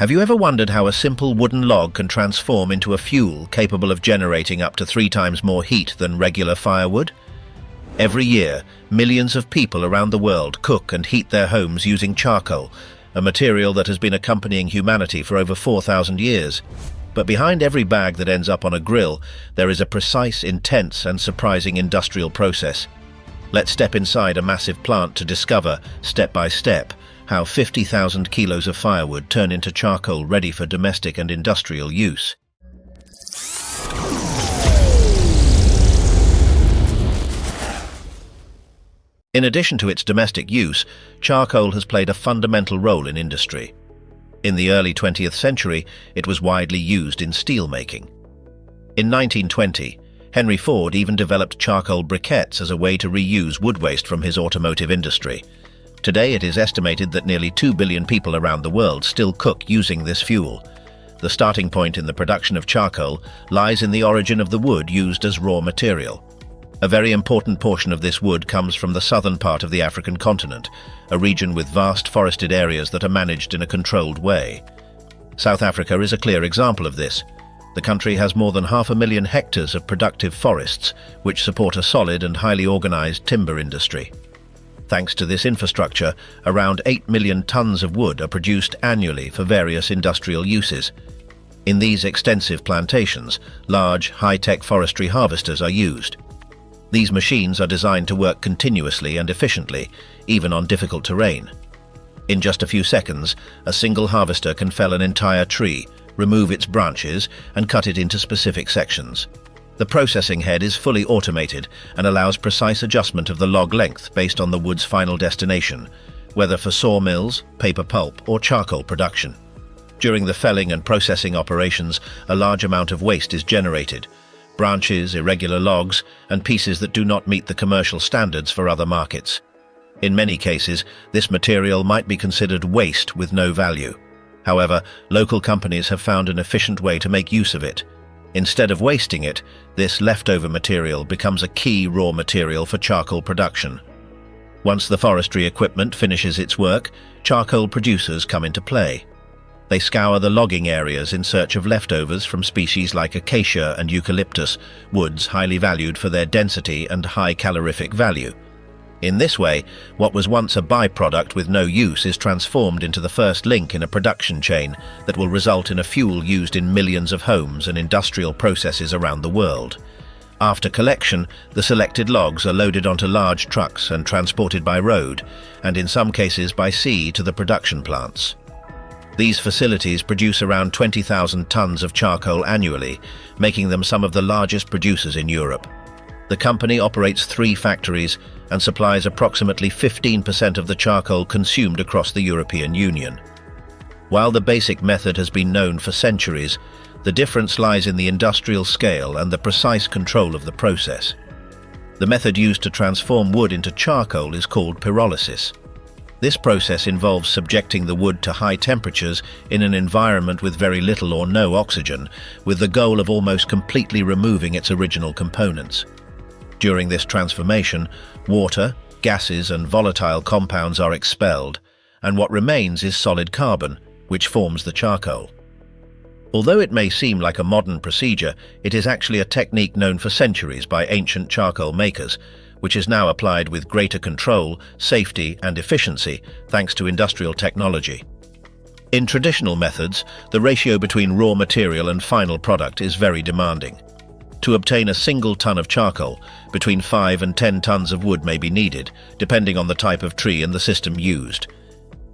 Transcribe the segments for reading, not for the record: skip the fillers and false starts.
Have you ever wondered how a simple wooden log can transform into a fuel capable of generating up to 3 times more heat than regular firewood? Every year, millions of people around the world cook and heat their homes using charcoal, a material that has been accompanying humanity for over 4,000 years. But behind every bag that ends up on a grill, there is a precise, intense, and surprising industrial process. Let's step inside a massive plant to discover, step by step, how 50,000 kilos of firewood turn into charcoal ready for domestic and industrial use. In addition to its domestic use, charcoal has played a fundamental role in industry. In the early 20th century, it was widely used in steel making. In 1920, Henry Ford even developed charcoal briquettes as a way to reuse wood waste from his automotive industry. Today, it is estimated that nearly 2 billion people around the world still cook using this fuel. The starting point in the production of charcoal lies in the origin of the wood used as raw material. A very important portion of this wood comes from the southern part of the African continent, a region with vast forested areas that are managed in a controlled way. South Africa is a clear example of this. The country has more than 500,000 hectares of productive forests, which support a solid and highly organized timber industry. Thanks to this infrastructure, around 8 million tons of wood are produced annually for various industrial uses. In these extensive plantations, large, high-tech forestry harvesters are used. These machines are designed to work continuously and efficiently, even on difficult terrain. In just a few seconds, a single harvester can fell an entire tree, remove its branches, and cut it into specific sections. The processing head is fully automated and allows precise adjustment of the log length based on the wood's final destination, whether for sawmills, paper pulp, or charcoal production. During the felling and processing operations, a large amount of waste is generated: branches, irregular logs, and pieces that do not meet the commercial standards for other markets. In many cases, this material might be considered waste with no value. However, local companies have found an efficient way to make use of it. Instead of wasting it, this leftover material becomes a key raw material for charcoal production. Once the forestry equipment finishes its work, charcoal producers come into play. They scour the logging areas in search of leftovers from species like acacia and eucalyptus, woods highly valued for their density and high calorific value. In this way, what was once a byproduct with no use is transformed into the first link in a production chain that will result in a fuel used in millions of homes and industrial processes around the world. After collection, the selected logs are loaded onto large trucks and transported by road, and in some cases by sea to the production plants. These facilities produce around 20,000 tons of charcoal annually, making them some of the largest producers in Europe. The company operates 3 factories and supplies approximately 15% of the charcoal consumed across the European Union. While the basic method has been known for centuries, the difference lies in the industrial scale and the precise control of the process. The method used to transform wood into charcoal is called pyrolysis. This process involves subjecting the wood to high temperatures in an environment with very little or no oxygen, with the goal of almost completely removing its original components. During this transformation, water, gases, and volatile compounds are expelled, and what remains is solid carbon, which forms the charcoal. Although it may seem like a modern procedure, it is actually a technique known for centuries by ancient charcoal makers, which is now applied with greater control, safety, and efficiency thanks to industrial technology. In traditional methods, the ratio between raw material and final product is very demanding. To obtain a single ton of charcoal, between 5 and 10 tons of wood may be needed, depending on the type of tree and the system used.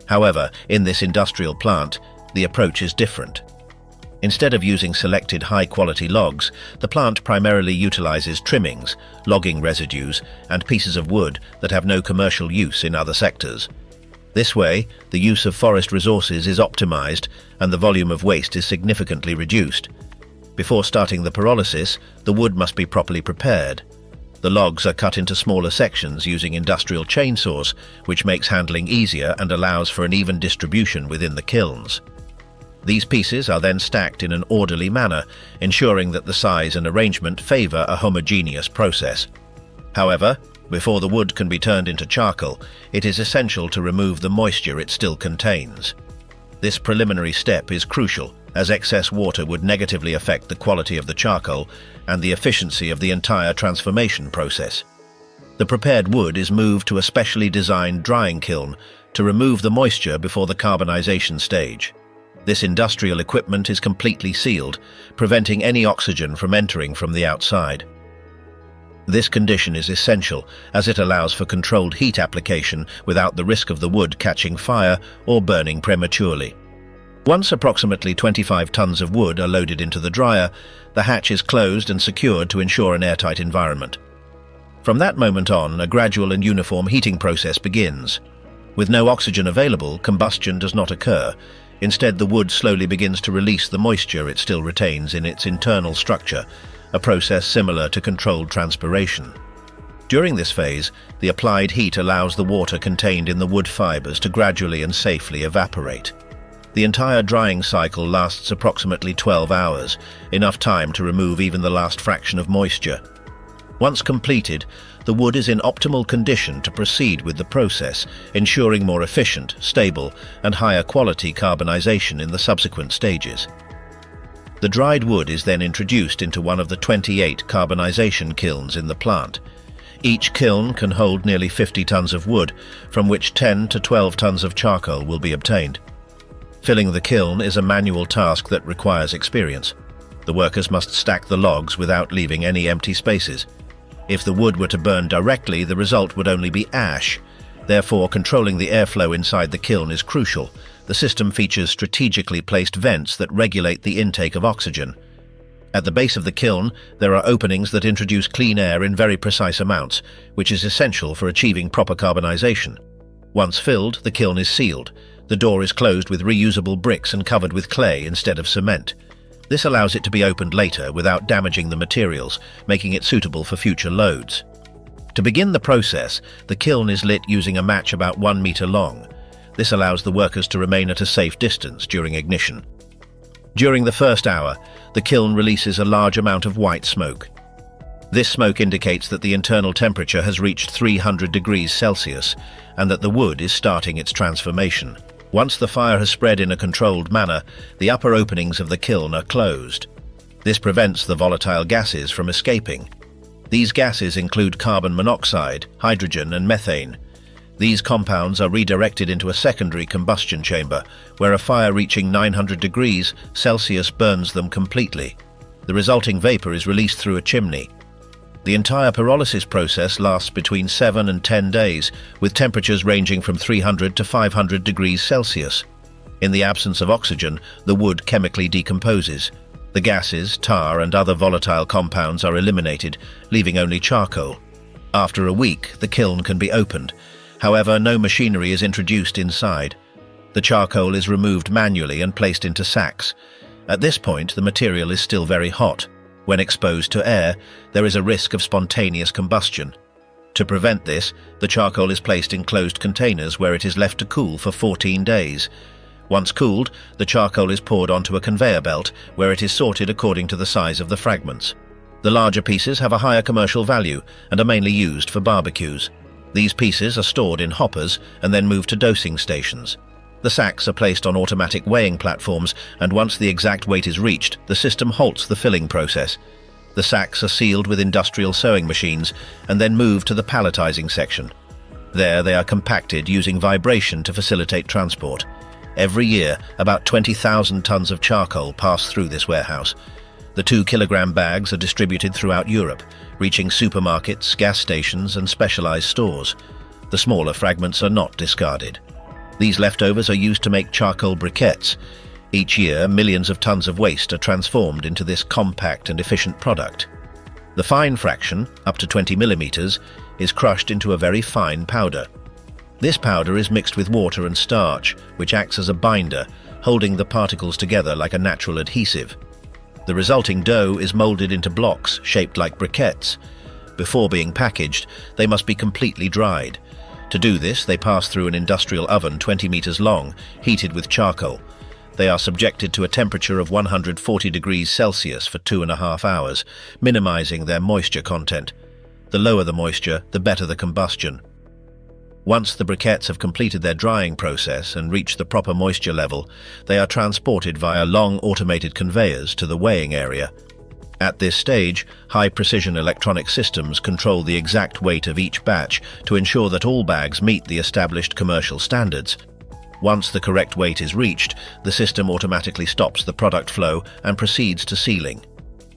However, in this industrial plant, the approach is different. Instead of using selected high-quality logs, the plant primarily utilizes trimmings, logging residues, and pieces of wood that have no commercial use in other sectors. This way, the use of forest resources is optimized and the volume of waste is significantly reduced. Before starting the pyrolysis, the wood must be properly prepared. The logs are cut into smaller sections using industrial chainsaws, which makes handling easier and allows for an even distribution within the kilns. These pieces are then stacked in an orderly manner, ensuring that the size and arrangement favor a homogeneous process. However, before the wood can be turned into charcoal, it is essential to remove the moisture it still contains. This preliminary step is crucial, as excess water would negatively affect the quality of the charcoal and the efficiency of the entire transformation process. The prepared wood is moved to a specially designed drying kiln to remove the moisture before the carbonization stage. This industrial equipment is completely sealed, preventing any oxygen from entering from the outside. This condition is essential as it allows for controlled heat application without the risk of the wood catching fire or burning prematurely. Once approximately 25 tons of wood are loaded into the dryer, the hatch is closed and secured to ensure an airtight environment. From that moment on, a gradual and uniform heating process begins. With no oxygen available, combustion does not occur. Instead, the wood slowly begins to release the moisture it still retains in its internal structure, a process similar to controlled transpiration. During this phase, the applied heat allows the water contained in the wood fibers to gradually and safely evaporate. The entire drying cycle lasts approximately 12 hours, enough time to remove even the last fraction of moisture. Once completed, the wood is in optimal condition to proceed with the process, ensuring more efficient, stable, and higher quality carbonization in the subsequent stages. The dried wood is then introduced into one of the 28 carbonization kilns in the plant. Each kiln can hold nearly 50 tons of wood, from which 10 to 12 tons of charcoal will be obtained. Filling the kiln is a manual task that requires experience. The workers must stack the logs without leaving any empty spaces. If the wood were to burn directly, the result would only be ash. Therefore, controlling the airflow inside the kiln is crucial. The system features strategically placed vents that regulate the intake of oxygen. At the base of the kiln, there are openings that introduce clean air in very precise amounts, which is essential for achieving proper carbonization. Once filled, the kiln is sealed. The door is closed with reusable bricks and covered with clay instead of cement. This allows it to be opened later without damaging the materials, making it suitable for future loads. To begin the process, the kiln is lit using a match about 1 meter long. This allows the workers to remain at a safe distance during ignition. During the first hour, the kiln releases a large amount of white smoke. This smoke indicates that the internal temperature has reached 300 degrees Celsius and that the wood is starting its transformation. Once the fire has spread in a controlled manner, the upper openings of the kiln are closed. This prevents the volatile gases from escaping. These gases include carbon monoxide, hydrogen, and methane. These compounds are redirected into a secondary combustion chamber, where a fire reaching 900 degrees Celsius burns them completely. The resulting vapor is released through a chimney. The entire pyrolysis process lasts between 7 and 10 days, with temperatures ranging from 300 to 500 degrees Celsius. In the absence of oxygen, the wood chemically decomposes. The gases, tar, and other volatile compounds are eliminated, leaving only charcoal. After a week, the kiln can be opened. However, no machinery is introduced inside. The charcoal is removed manually and placed into sacks. At this point, the material is still very hot. When exposed to air, there is a risk of spontaneous combustion. To prevent this, the charcoal is placed in closed containers where it is left to cool for 14 days. Once cooled, the charcoal is poured onto a conveyor belt where it is sorted according to the size of the fragments. The larger pieces have a higher commercial value and are mainly used for barbecues. These pieces are stored in hoppers and then moved to dosing stations. The sacks are placed on automatic weighing platforms, and once the exact weight is reached, the system halts the filling process. The sacks are sealed with industrial sewing machines and then moved to the palletizing section. There they are compacted using vibration to facilitate transport. Every year, about 20,000 tons of charcoal pass through this warehouse. The 2-kilogram bags are distributed throughout Europe, reaching supermarkets, gas stations, and specialized stores. The smaller fragments are not discarded. These leftovers are used to make charcoal briquettes. Each year, millions of tons of waste are transformed into this compact and efficient product. The fine fraction, up to 20 millimeters, is crushed into a very fine powder. This powder is mixed with water and starch, which acts as a binder, holding the particles together like a natural adhesive. The resulting dough is molded into blocks shaped like briquettes. Before being packaged, they must be completely dried. To do this, they pass through an industrial oven 20 meters long, heated with charcoal. They are subjected to a temperature of 140 degrees Celsius for 2.5 hours, minimizing their moisture content. The lower the moisture, the better the combustion. Once the briquettes have completed their drying process and reach the proper moisture level, they are transported via long automated conveyors to the weighing area. At this stage, high-precision electronic systems control the exact weight of each batch to ensure that all bags meet the established commercial standards. Once the correct weight is reached, the system automatically stops the product flow and proceeds to sealing.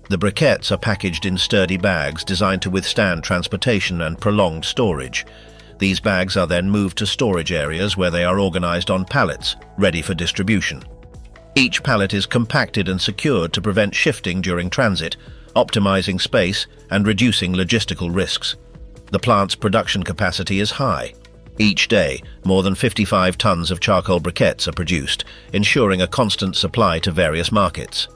The briquettes are packaged in sturdy bags designed to withstand transportation and prolonged storage. These bags are then moved to storage areas where they are organized on pallets, ready for distribution. Each pallet is compacted and secured to prevent shifting during transit, optimizing space and reducing logistical risks. The plant's production capacity is high. Each day, more than 55 tons of charcoal briquettes are produced, ensuring a constant supply to various markets.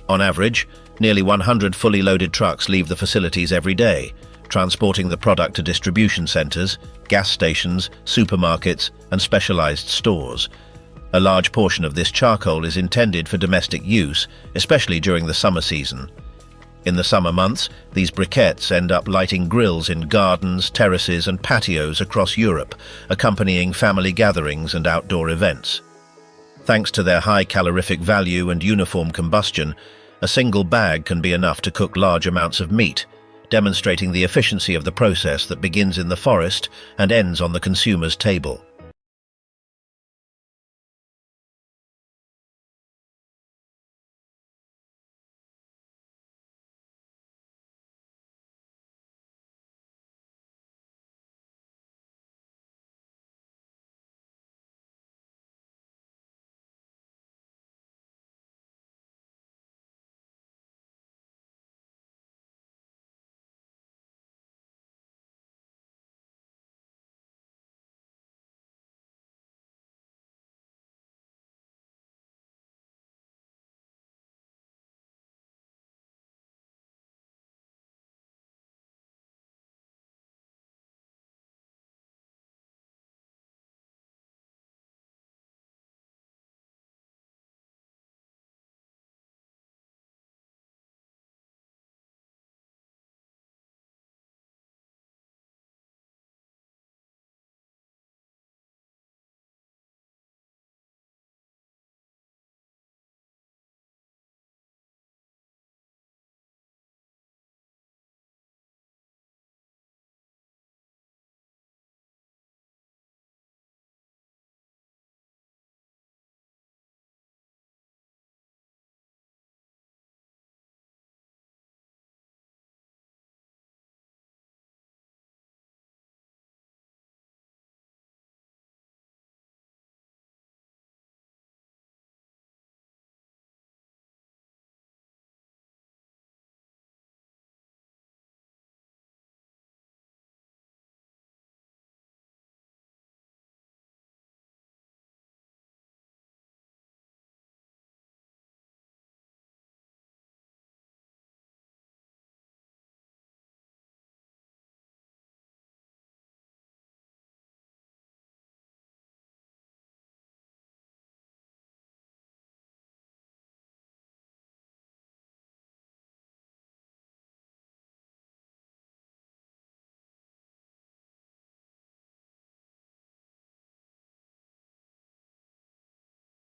On average, nearly 100 fully loaded trucks leave the facilities every day, transporting the product to distribution centers, gas stations, supermarkets, and specialized stores. A large portion of this charcoal is intended for domestic use, especially during the summer season. In the summer months, these briquettes end up lighting grills in gardens, terraces, and patios across Europe, accompanying family gatherings and outdoor events. Thanks to their high calorific value and uniform combustion, a single bag can be enough to cook large amounts of meat, demonstrating the efficiency of the process that begins in the forest and ends on the consumer's table.